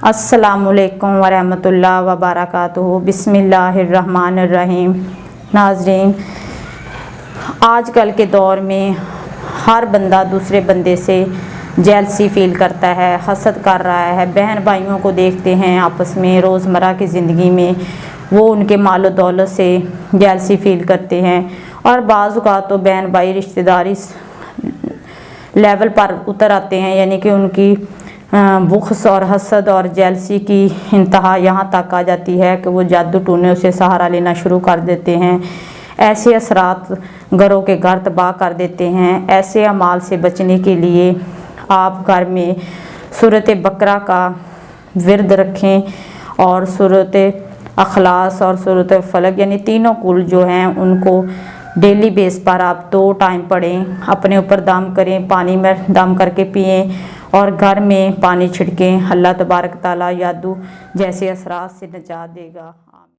अस्सलामुअलैकुम वरहमतुल्लाहि वबरकातुहू। बिस्मिल्लाहिर्रहमानिर्रहीम। नाज़रीन, आजकल के दौर में हर बंदा दूसरे बंदे से जेलसी फील करता है, हसद कर रहा है। बहन भाइयों को देखते हैं आपस में रोज़मर्रा की ज़िंदगी में, वो उनके मालो दौलत से जेलसी फील करते हैं। और बाज़ औक़ात तो बहन भाई रिश्तेदारी लेवल पर उतर आते हैं, यानी कि उनकी बुग़्ज़ और हसद और जेलसी की इंतहा यहाँ तक आ जाती है कि वो जादू टूने से सहारा लेना शुरू कर देते हैं। ऐसे असरात घरों के घर तबाह कर देते हैं। ऐसे अमाल से बचने के लिए आप घर में सूरत बकरा का विर्द रखें और सूरत अखलास और सूरत फलक यानी तीनों कुल जो हैं उनको डेली बेस पर आप 2 टाइम पढ़ें। अपने ऊपर दम करें, पानी में दम करके पिएं और घर में पानी छिड़कें। अल्लाह तबारक तआला जादू जैसे असरात से निजात देगा।